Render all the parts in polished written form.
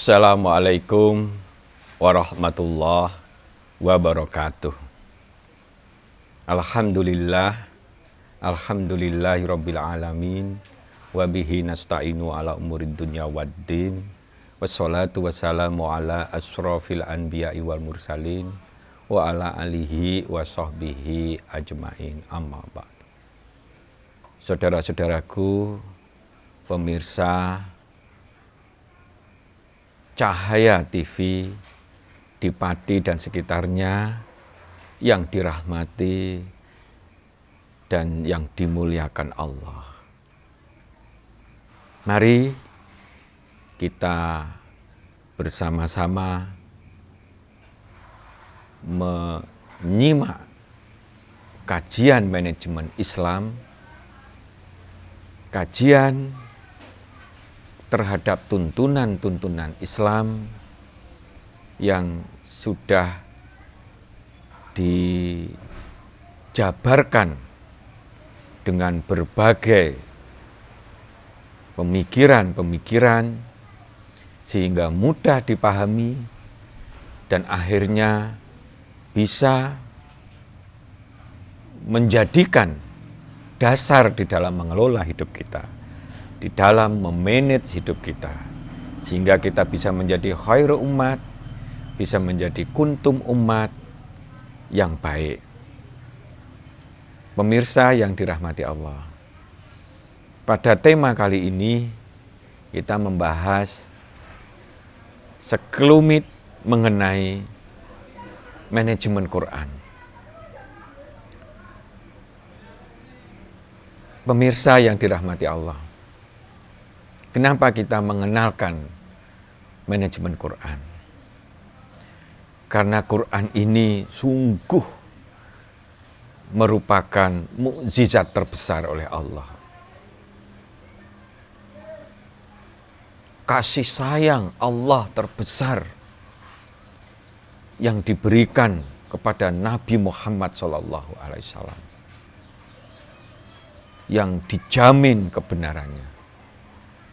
Assalamualaikum warahmatullahi wabarakatuh. Alhamdulillahirabbil alamin wa bihi nasta'inu ala umurid dunya waddin. Wassalatu wassalamu ala asrofil anbiya'i wal mursalin wa ala alihi wa sahbihi ajmain, amma ba'd. Saudara-saudaraku, pemirsa Cahaya TV di Pati dan sekitarnya yang dirahmati dan yang dimuliakan Allah. Mari kita bersama-sama menyimak kajian manajemen Islam, kajian terhadap tuntunan-tuntunan Islam yang sudah dijabarkan dengan berbagai pemikiran-pemikiran sehingga mudah dipahami dan akhirnya bisa menjadikan dasar di dalam mengelola hidup kita, di dalam memanage hidup kita, sehingga kita bisa menjadi khairu umat, bisa menjadi kuntum umat yang baik. Pemirsa yang dirahmati Allah, pada tema kali ini kita membahas sekelumit mengenai manajemen Quran. Pemirsa yang dirahmati Allah, kenapa kita mengenalkan manajemen Quran? Karena Quran ini sungguh merupakan mukjizat terbesar oleh Allah. Kasih sayang Allah terbesar yang diberikan kepada Nabi Muhammad SAW, yang dijamin kebenarannya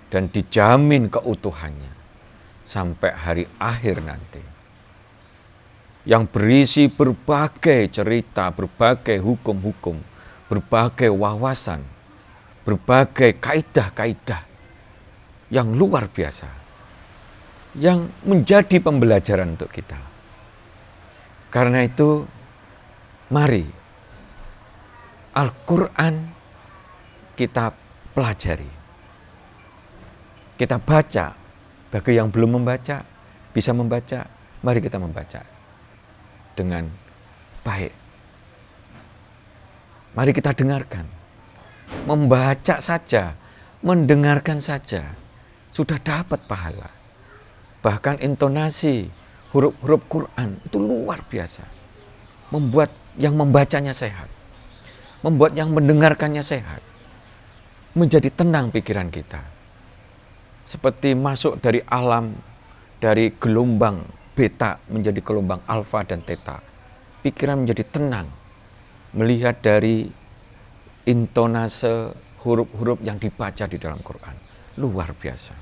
dan dijamin keutuhannya sampai hari akhir nanti, yang berisi berbagai cerita, berbagai hukum-hukum, berbagai wawasan, berbagai kaidah-kaidah yang luar biasa, yang menjadi pembelajaran untuk kita. Karena itu, mari Al-Quran kita pelajari, kita baca. Bagi yang belum membaca, bisa membaca, mari kita membaca dengan baik. Mari kita dengarkan. Membaca saja, mendengarkan saja, sudah dapat pahala. Bahkan intonasi huruf-huruf Quran itu luar biasa. Membuat yang membacanya sehat, membuat yang mendengarkannya sehat, menjadi tenang pikiran kita. Seperti masuk dari alam, dari gelombang beta menjadi gelombang alfa dan theta. Pikiran menjadi tenang, melihat dari intonase huruf-huruf yang dibaca di dalam Quran. Luar biasa.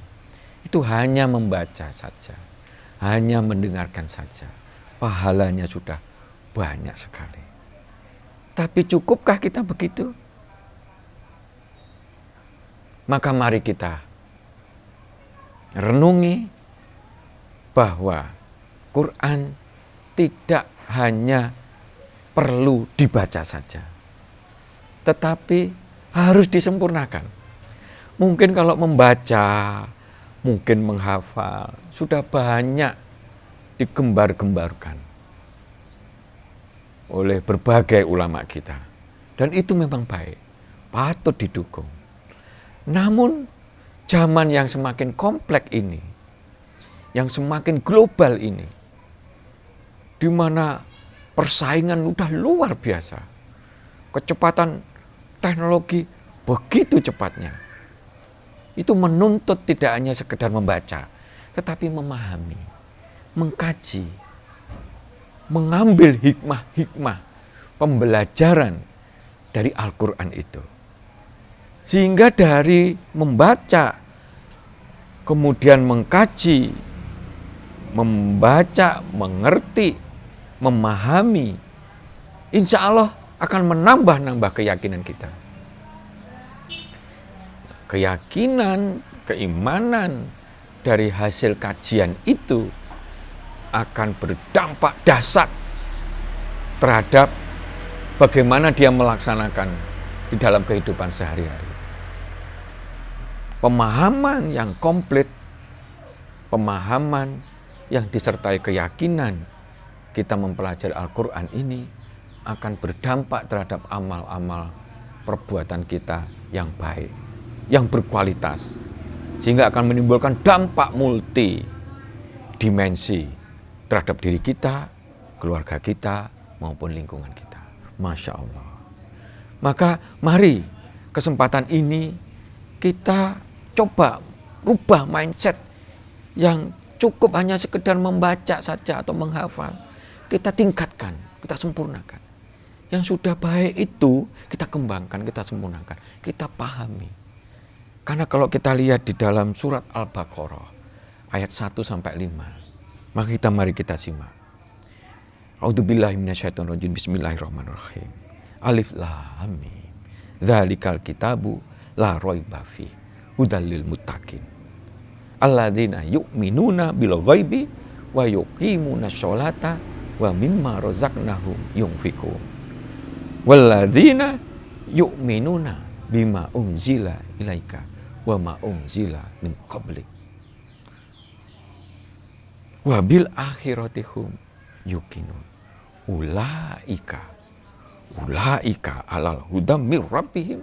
Itu hanya membaca saja, hanya mendengarkan saja. Pahalanya sudah banyak sekali. Tapi cukupkah kita begitu? Maka mari kita renungi bahwa Quran tidak hanya perlu dibaca saja, tetapi harus disempurnakan. Mungkin kalau membaca, mungkin menghafal, sudah banyak digembar-gembarkan oleh berbagai ulama kita. Dan itu memang baik, patut didukung. Namun, zaman yang semakin kompleks ini, yang semakin global ini, di mana persaingan udah luar biasa, kecepatan teknologi begitu cepatnya, itu menuntut tidak hanya sekedar membaca, tetapi memahami, mengkaji, mengambil hikmah-hikmah pembelajaran dari Al-Quran itu. Sehingga dari membaca, kemudian mengkaji, membaca, mengerti, memahami, insya Allah akan menambah-nambah keyakinan kita. Keyakinan, keimanan dari hasil kajian itu akan berdampak dahsyat terhadap bagaimana dia melaksanakan di dalam kehidupan sehari-hari. Pemahaman yang komplit, pemahaman yang disertai keyakinan kita mempelajari Al-Quran ini akan berdampak terhadap amal-amal perbuatan kita yang baik, yang berkualitas, sehingga akan menimbulkan dampak multi dimensi terhadap diri kita, keluarga kita, maupun lingkungan kita. Masya Allah. Maka mari kesempatan ini kita coba rubah mindset yang cukup hanya sekedar membaca saja atau menghafal. Kita tingkatkan, kita sempurnakan. Yang sudah baik itu kita kembangkan, kita sempurnakan, kita pahami. Karena kalau kita lihat di dalam surat Al-Baqarah ayat 1-5, maka mari kita simak. A'udzubillahi minasyaitonirrajim. Bismillahirrahmanirrahim. Alif lam mim. Dzalikal kitabu la raiba fihi hudal lil muttaqin. Alladzina yu'minuna bil ghaibi wa yuqimuna sholata wa mimma razaqnahum yunfiqun. Walladzina yu'minuna bima unzila ilaika wa ma unzila min qablik. Wa bil akhiratihum yuqinun. Ulaika alal hudam mir rabbihim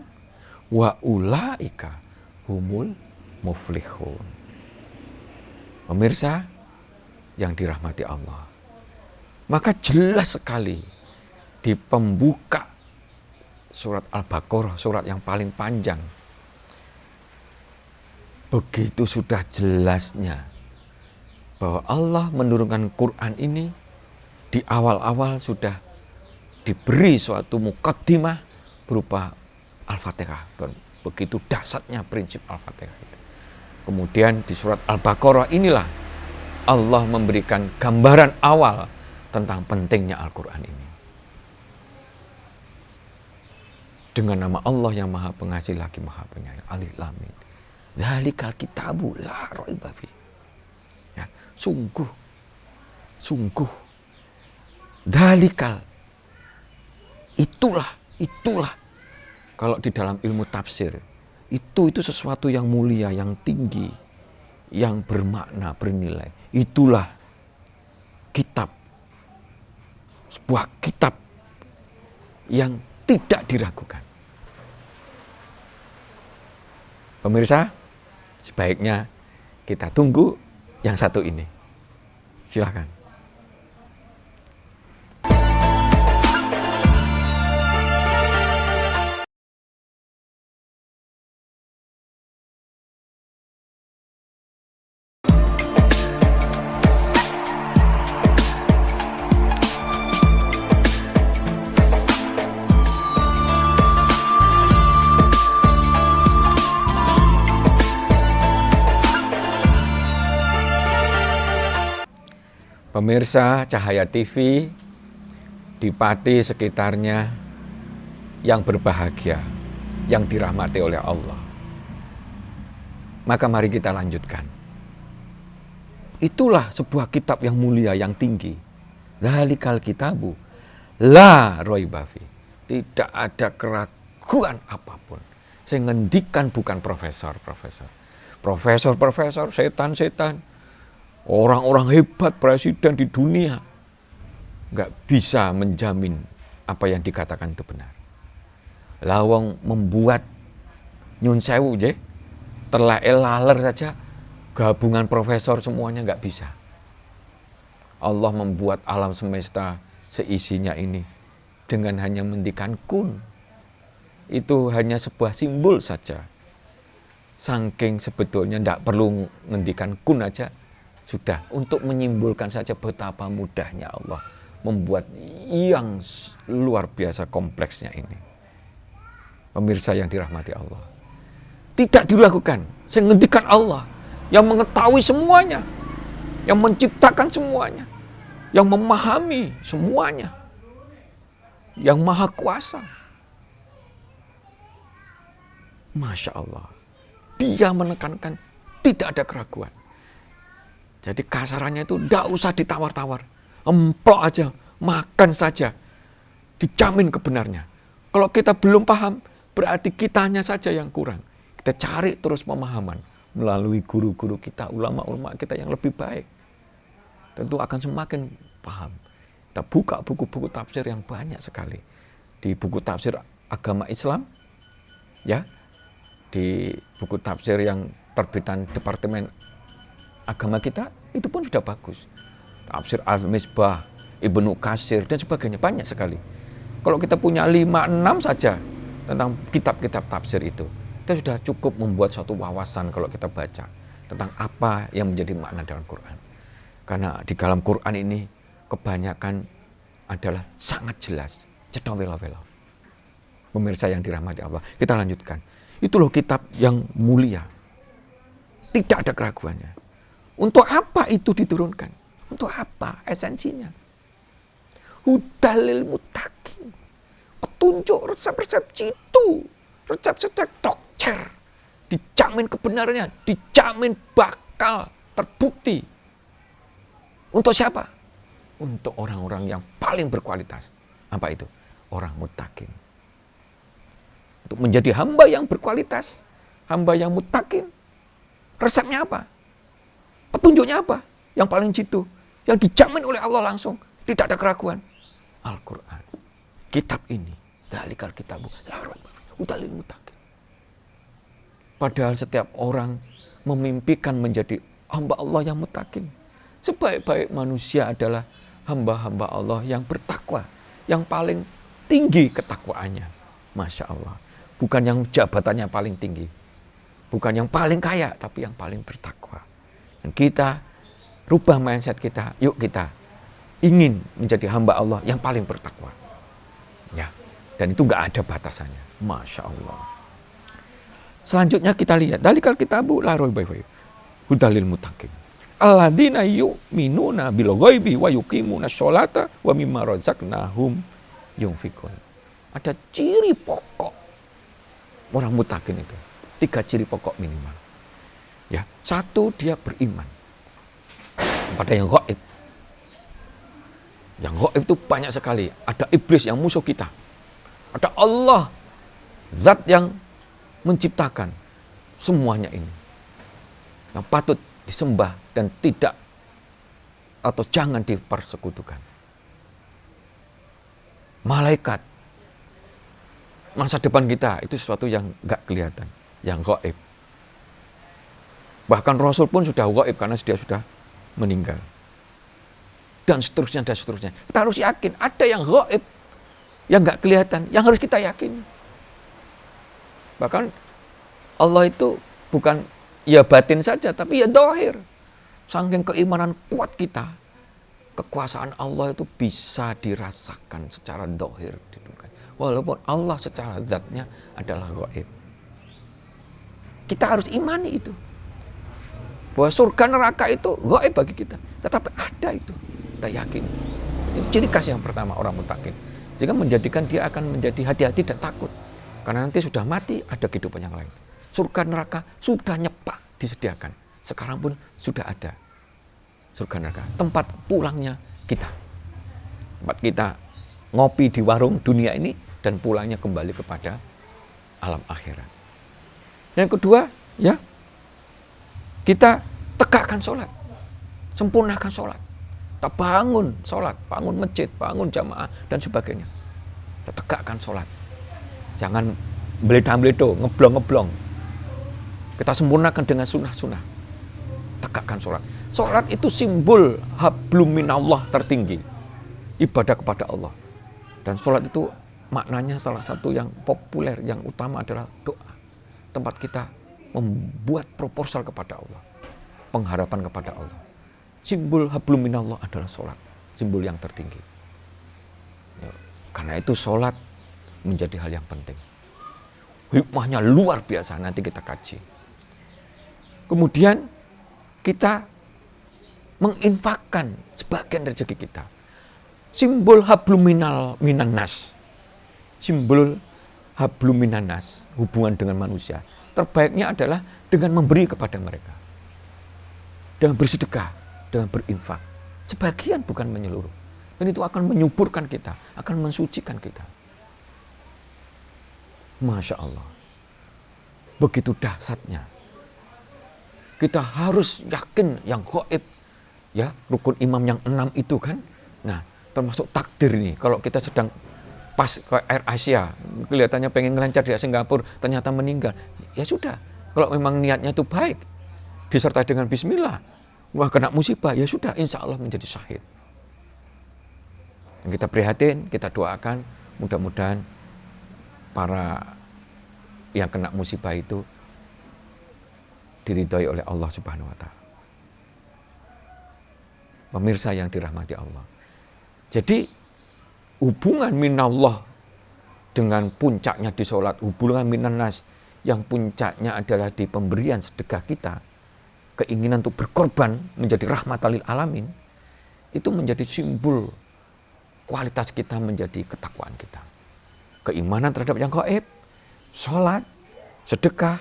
wa ulaika humul muflihun. Pemirsa yang dirahmati Allah, maka jelas sekali di pembuka surat Al-Baqarah, surat yang paling panjang, begitu sudah jelasnya bahwa Allah menurunkan Quran ini di awal-awal sudah diberi suatu muqaddimah berupa Al-Fatihah, dan begitu dahsyatnya prinsip Al-Fatihah itu. Kemudian di surat Al-Baqarah inilah Allah memberikan gambaran awal tentang pentingnya Al-Quran ini. Dengan nama Allah yang Maha Pengasih lagi Maha Penyayang. Alif lam mim. Dzalikal kitabu la raiba fihi. Ya, sungguh dzalikal, itulah kalau di dalam ilmu tafsir itu sesuatu yang mulia, yang tinggi, yang bermakna, bernilai. Itulah kitab, sebuah kitab yang tidak diragukan. Pemirsa, sebaiknya kita tunggu yang satu ini. Silakan. Pemirsa Cahaya TV di Pati sekitarnya yang berbahagia, yang dirahmati oleh Allah. Maka mari kita lanjutkan. Itulah sebuah kitab yang mulia, yang tinggi. Dzalikal kitabu la raiba fihi. Tidak ada keraguan apapun. Saya ngendikan bukan profesor, setan, orang-orang hebat, presiden di dunia nggak bisa menjamin apa yang dikatakan itu benar. Lawang membuat nyun sewu je, terlaler saja, gabungan profesor semuanya nggak bisa. Allah membuat alam semesta seisinya ini dengan hanya menghentikan kun. Itu hanya sebuah simbol saja. Saking sebetulnya nggak perlu menghentikan kun aja, sudah untuk menyimbolkan saja betapa mudahnya Allah membuat yang luar biasa kompleksnya ini. Pemirsa yang dirahmati Allah, tidak diragukan, saya ngendikan Allah yang mengetahui semuanya, yang menciptakan semuanya, yang memahami semuanya, yang maha kuasa. Masya Allah. Dia menekankan tidak ada keraguan. Jadi kasarannya itu tidak usah ditawar-tawar. Emplok aja, makan saja. Dijamin kebenarnya. Kalau kita belum paham, berarti kitanya saja yang kurang. Kita cari terus pemahaman melalui guru-guru kita, ulama-ulama kita yang lebih baik. Tentu akan semakin paham. Kita buka buku-buku tafsir yang banyak sekali. Di buku tafsir agama Islam, ya, di buku tafsir yang terbitan Departemen Agama kita, itu pun sudah bagus. Tafsir Al-Misbah, Ibnu Katsir, dan sebagainya, banyak sekali. Kalau kita punya 5-6 saja tentang kitab-kitab tafsir itu, kita sudah cukup membuat suatu wawasan kalau kita baca tentang apa yang menjadi makna dalam Quran. Karena di dalam Quran ini kebanyakan adalah sangat jelas, cedawela-wela. Pemirsa yang dirahmati Allah, kita lanjutkan. Itu loh kitab yang mulia. Tidak ada keraguannya. Untuk apa itu diturunkan? Untuk apa esensinya? Hudalil muttaqin. Petunjuk resep-resep jitu. Resep-resep dokter. Dijamin kebenarannya. Dijamin bakal terbukti. Untuk siapa? Untuk orang-orang yang paling berkualitas. Apa itu? Orang muttaqin. Untuk menjadi hamba yang berkualitas, hamba yang muttaqin. Resepnya apa? Petunjuknya apa? Yang paling jitu, yang dijamin oleh Allah langsung, tidak ada keraguan. Al-Quran. Kitab ini, dalikal kitabu, la raiba fihi, hudal lil muttaqin. Padahal setiap orang memimpikan menjadi hamba Allah yang muttaqin. Sebaik-baik manusia adalah hamba-hamba Allah yang bertakwa, yang paling tinggi ketakwaannya. Masya Allah. Bukan yang jabatannya paling tinggi. Bukan yang paling kaya, tapi yang paling bertakwa. Dan kita rubah mindset kita. Yuk kita ingin menjadi hamba Allah yang paling bertakwa. Ya, dan itu nggak ada batasannya. Masya Allah. Selanjutnya kita lihat. Dalikal kitabu la raiba fihi, hudal lil muttaqin. Alladzina yu'minuna bil ghaibi wa yuqimuna sholata wa mimma razaqnahum yunfikun. Ada ciri pokok orang muttaqin itu. 3 ciri pokok minimal. Ya, 1, dia beriman pada yang gaib. Yang gaib itu banyak sekali. Ada iblis yang musuh kita. Ada Allah, zat yang menciptakan semuanya ini. Yang patut disembah dan tidak atau jangan dipersekutukan. Malaikat, masa depan kita itu sesuatu yang nggak kelihatan, yang gaib. Bahkan Rasul pun sudah gaib karena dia sudah meninggal. Dan seterusnya, dan seterusnya. Kita harus yakin ada yang gaib, yang nggak kelihatan, yang harus kita yakini. Bahkan Allah itu bukan ya batin saja, tapi ya dohir. Saking keimanan kuat kita, kekuasaan Allah itu bisa dirasakan secara dohir. Walaupun Allah secara zatnya adalah gaib. Kita harus imani itu. Bahwa surga neraka itu gaib bagi kita. Tetapi ada itu. Kita yakin. Itu ciri khas yang pertama orang muttaqin. Sehingga menjadikan dia akan menjadi hati-hati dan takut. Karena nanti sudah mati, ada kehidupan yang lain. Surga neraka sudah nyepak disediakan. Sekarang pun sudah ada surga neraka. Tempat pulangnya kita. Tempat kita ngopi di warung dunia ini dan pulangnya kembali kepada alam akhirat. Yang kedua, ya, kita tegakkan sholat. Sempurnakan sholat. Kita bangun sholat, bangun masjid, bangun jamaah, dan sebagainya. Kita tegakkan sholat. Jangan beledah-beledo, ngeblong-ngeblong. Kita sempurnakan dengan sunnah-sunnah. Tegakkan sholat. Sholat itu simbol hablum minallah tertinggi. Ibadah kepada Allah. Dan sholat itu maknanya salah satu yang populer, yang utama adalah doa. Tempat kita membuat proposal kepada Allah. Pengharapan kepada Allah. Simbol hablum minallah adalah sholat. Simbol yang tertinggi. Ya, karena itu sholat menjadi hal yang penting. Hikmahnya luar biasa, nanti kita kaji. Kemudian kita menginfakkan sebagian rezeki kita. Simbol hablum minan nas. Simbol hablum minan nas, hubungan dengan manusia. Terbaiknya adalah dengan memberi kepada mereka. Dengan bersedekah, dengan berinfak. Sebagian bukan menyeluruh. Dan itu akan menyuburkan kita, akan mensucikan kita. Masya Allah. Begitu dahsyatnya. Kita harus yakin yang gaib. Ya, rukun imam yang 6 itu kan. Nah, termasuk takdir ini. Kalau kita sedang pas ke Air Asia, kelihatannya pengen ngelancar di Singapura, ternyata meninggal. Ya sudah, kalau memang niatnya itu baik, disertai dengan bismillah, wah kena musibah, ya sudah, insya Allah menjadi syahid. Kita prihatin, kita doakan, mudah-mudahan para yang kena musibah itu diridhoi oleh Allah Subhanahu wa Ta'ala. Pemirsa yang dirahmati Allah. Jadi hubungan minallah dengan puncaknya di sholat, hubungan minannas yang puncaknya adalah di pemberian sedekah kita, keinginan untuk berkorban menjadi rahmatan lil alamin, itu menjadi simbol kualitas kita, menjadi ketakwaan kita. Keimanan terhadap yang gaib, sholat, sedekah,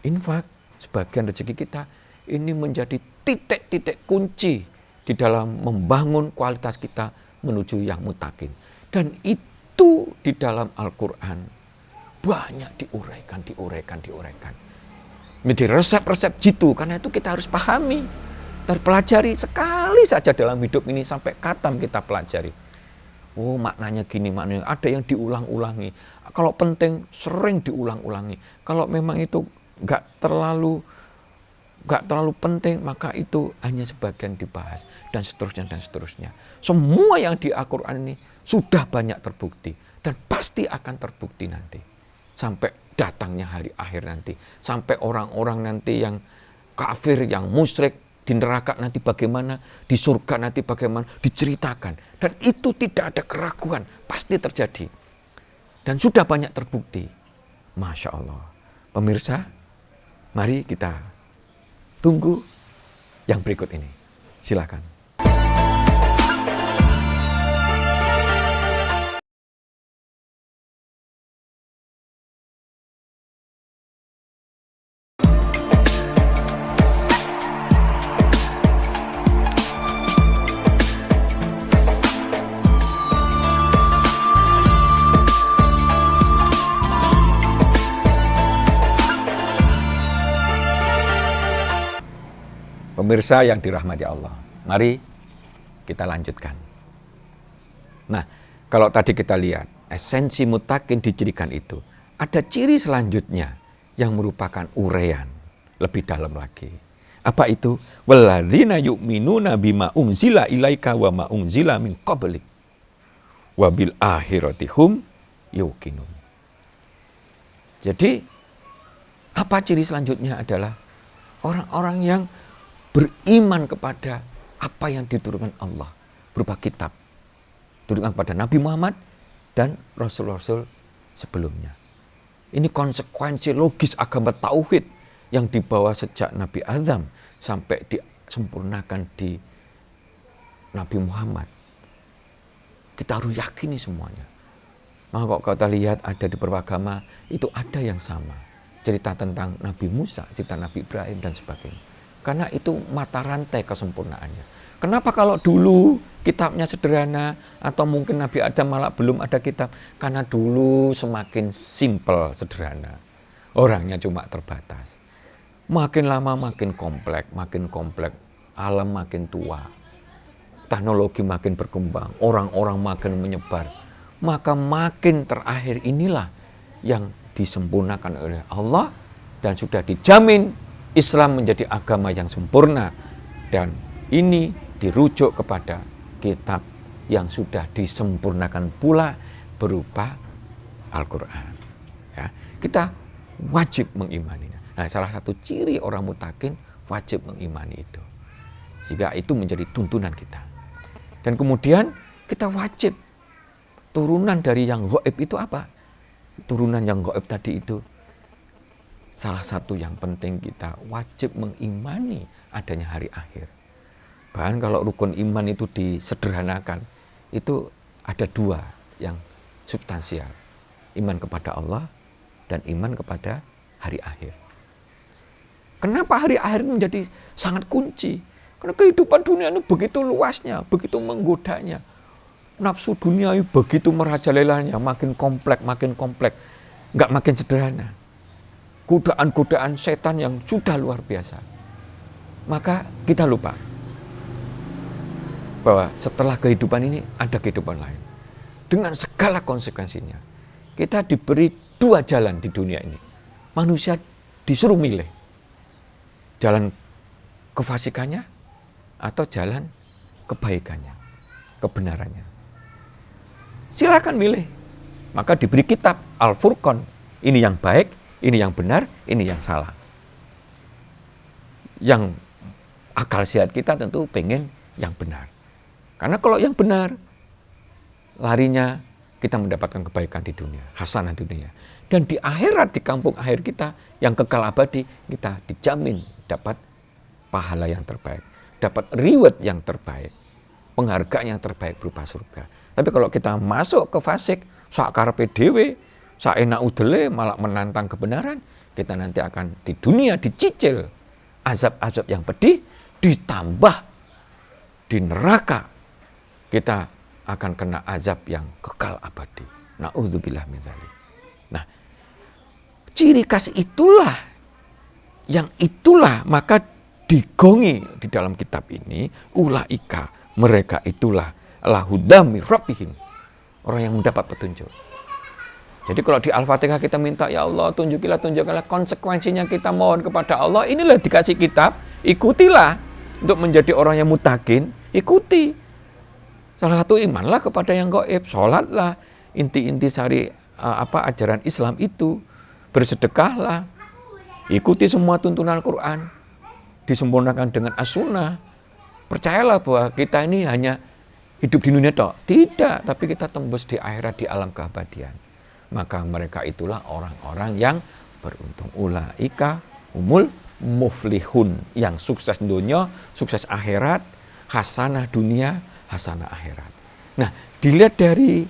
infak, sebagian rezeki kita, ini menjadi titik-titik kunci di dalam membangun kualitas kita menuju yang mutakin. Dan itu di dalam Al-Quran banyak diuraikan. Menjadi resep-resep jitu, karena itu kita harus pahami, terpelajari sekali saja dalam hidup ini sampai katam kita pelajari. Oh, maknanya gini, maknanya ada yang diulang-ulangi. Kalau penting sering diulang-ulangi. Kalau memang itu nggak terlalu penting, maka itu hanya sebagian dibahas, dan seterusnya. Semua yang di Al-Quran ini sudah banyak terbukti, dan pasti akan terbukti nanti. Sampai datangnya hari akhir nanti. Sampai orang-orang nanti yang kafir, yang musyrik, di neraka nanti bagaimana, di surga nanti bagaimana, diceritakan. Dan itu tidak ada keraguan, pasti terjadi. Dan sudah banyak terbukti. Masya Allah. Pemirsa, mari kita tunggu yang berikut ini. Silakan. Pemirsa yang dirahmati Allah, mari kita lanjutkan. Nah, kalau tadi kita lihat, esensi mutakin dicirikan itu, ada ciri selanjutnya yang merupakan uraian lebih dalam lagi. Apa itu? Walladzina yu'minuna bima unzila ilaika wa ma unzila min qablik wa bil akhirati hum yuqinun. Jadi, apa ciri selanjutnya adalah orang-orang yang beriman kepada apa yang diturunkan Allah berupa kitab, diturunkan pada Nabi Muhammad dan Rasul-Rasul sebelumnya. Ini konsekuensi logis agama tauhid yang dibawa sejak Nabi Adam sampai disempurnakan di Nabi Muhammad. Kita harus yakini semuanya. Maka kalau kita lihat ada di beberapa agama itu ada yang sama. Cerita tentang Nabi Musa, cerita Nabi Ibrahim dan sebagainya. Karena itu mata rantai kesempurnaannya. Kenapa kalau dulu kitabnya sederhana, atau mungkin Nabi Adam malah belum ada kitab? Karena dulu semakin simpel, sederhana. Orangnya cuma terbatas. Makin lama makin kompleks, alam makin tua. Teknologi makin berkembang, orang-orang makin menyebar. Maka makin terakhir inilah yang disempurnakan oleh Allah, dan sudah dijamin Islam menjadi agama yang sempurna, dan ini dirujuk kepada kitab yang sudah disempurnakan pula berupa Al-Quran. Ya, kita wajib mengimaninya. Nah, salah satu ciri orang mutakin wajib mengimani itu. Sehingga itu menjadi tuntunan kita. Dan kemudian kita wajib, turunan dari yang gaib itu apa? Turunan yang gaib tadi itu, salah satu yang penting kita wajib mengimani adanya hari akhir. Bahkan kalau rukun iman itu disederhanakan, itu ada 2 yang substansial. Iman kepada Allah dan iman kepada hari akhir. Kenapa hari akhir menjadi sangat kunci? Karena kehidupan dunia itu begitu luasnya, begitu menggodanya. Nafsu dunia itu begitu merajalelanya, makin kompleks, nggak makin sederhana. Godaan-godaan setan yang sudah luar biasa. Maka kita lupa bahwa setelah kehidupan ini ada kehidupan lain. Dengan segala konsekuensinya. Kita diberi 2 jalan di dunia ini. Manusia disuruh milih. Jalan kefasikannya atau jalan kebaikannya, kebenarannya. Silakan milih. Maka diberi kitab Al-Furqan. Ini yang baik, ini yang benar, ini yang salah. Yang akal sehat kita tentu pengen yang benar. Karena kalau yang benar, larinya kita mendapatkan kebaikan di dunia, hasanah dunia. Dan di akhirat, di kampung akhir kita, yang kekal abadi, kita dijamin dapat pahala yang terbaik. Dapat reward yang terbaik. Penghargaan yang terbaik berupa surga. Tapi kalau kita masuk ke fasik, sak karepe dhewe, sak enak udele, malah menantang kebenaran, kita nanti akan di dunia dicicil azab-azab yang pedih, ditambah di neraka kita akan kena azab yang kekal abadi. Na'udzubillah min dzalik. Nah, ciri khas itulah maka digongi di dalam kitab ini, ulaika, mereka itulah lahudam mir rabbihim, orang yang mendapat petunjuk. Jadi kalau di Al-Fatihah kita minta, ya Allah tunjukilah, konsekuensinya kita mohon kepada Allah, inilah dikasih kitab, ikutilah untuk menjadi orang yang mutakin, ikuti. Salah satu imanlah kepada yang gaib, sholatlah, inti-inti sari ajaran Islam itu, bersedekahlah, ikuti semua tuntunan Al-Quran, disempurnakan dengan as-sunnah. Percayalah bahwa kita ini hanya hidup di dunia toh. Tidak, tapi kita tembus di akhirat, di alam keabadian. Maka mereka itulah orang-orang yang beruntung. Ulaika umul muflihun, yang sukses dunia, sukses akhirat, hasanah dunia, hasanah akhirat. Nah, dilihat dari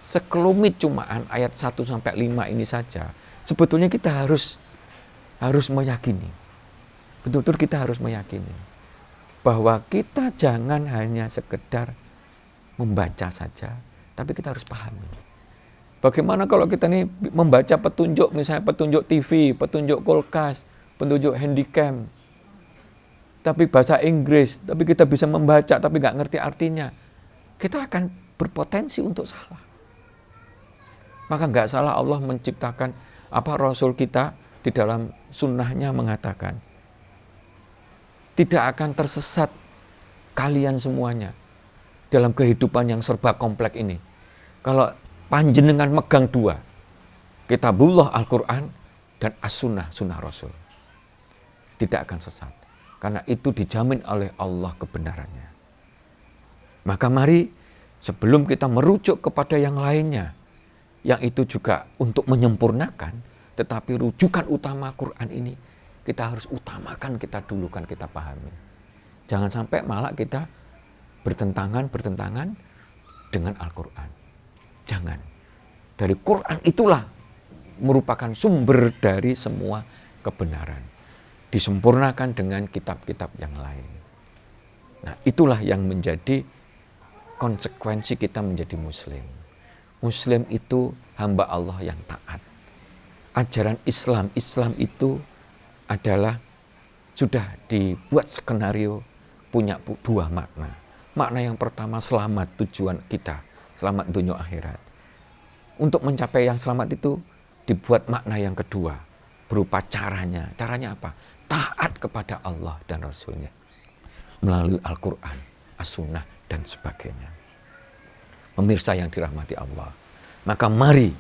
sekelumit cumaan ayat 1-5 ini saja, sebetulnya kita harus meyakini. Betul-betul kita harus meyakini bahwa kita jangan hanya sekedar membaca saja, tapi kita harus pahami. Bagaimana kalau kita nih membaca petunjuk, misalnya petunjuk TV, petunjuk kulkas, petunjuk handycam, tapi bahasa Inggris, tapi kita bisa membaca, tapi nggak ngerti artinya, kita akan berpotensi untuk salah. Maka nggak salah Allah menciptakan Rasul kita di dalam sunnahnya mengatakan, tidak akan tersesat kalian semuanya dalam kehidupan yang serba kompleks ini. Kalau panjenengan megang 2, kitabullah Al-Quran dan as-sunnah, sunnah Rasul, tidak akan sesat. Karena itu dijamin oleh Allah kebenarannya. Maka mari sebelum kita merujuk kepada yang lainnya, yang itu juga untuk menyempurnakan, tetapi rujukan utama Quran ini, kita harus utamakan, kita dulukan, kita pahami. Jangan sampai malah kita bertentangan dengan Al-Quran. Jangan. Dari Quran itulah merupakan sumber dari semua kebenaran. Disempurnakan dengan kitab-kitab yang lain. Nah, itulah yang menjadi konsekuensi kita menjadi Muslim. Muslim itu hamba Allah yang taat. Ajaran Islam itu adalah sudah dibuat skenario, punya 2 makna. Makna yang pertama, selamat, tujuan kita, selamat dunia akhirat. Untuk mencapai yang selamat itu dibuat makna yang kedua, berupa caranya. Caranya apa? Taat kepada Allah dan Rasulnya melalui Al-Quran, As-Sunnah, dan sebagainya. Pemirsa yang dirahmati Allah, maka mari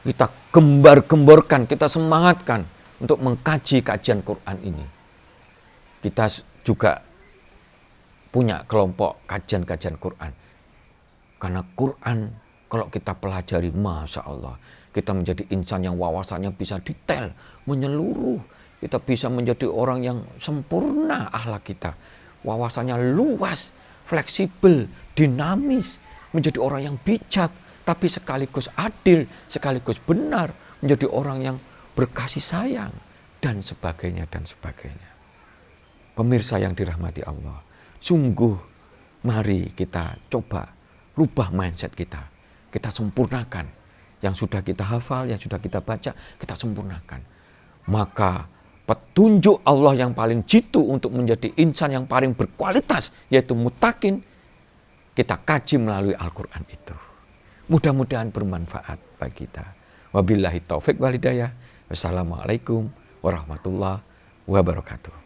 kita gembar-gemborkan, kita semangatkan untuk mengkaji kajian Quran ini. Kita juga punya kelompok kajian-kajian Quran. Karena Quran kalau kita pelajari, Masya Allah, kita menjadi insan yang wawasannya bisa detail, menyeluruh. Kita bisa menjadi orang yang sempurna akhlak kita. wawasannya luas, fleksibel, dinamis, menjadi orang yang bijak, tapi sekaligus adil, sekaligus benar, menjadi orang yang berkasih sayang, dan sebagainya, dan sebagainya. Pemirsa yang dirahmati Allah, sungguh mari kita coba rubah mindset kita. Kita sempurnakan. Yang sudah kita hafal, yang sudah kita baca, kita sempurnakan. Maka petunjuk Allah yang paling jitu untuk menjadi insan yang paling berkualitas, yaitu muttaqin, kita kaji melalui Al-Quran itu. Mudah-mudahan bermanfaat bagi kita. Wabillahi taufik wal hidayah. Wassalamualaikum warahmatullahi wabarakatuh.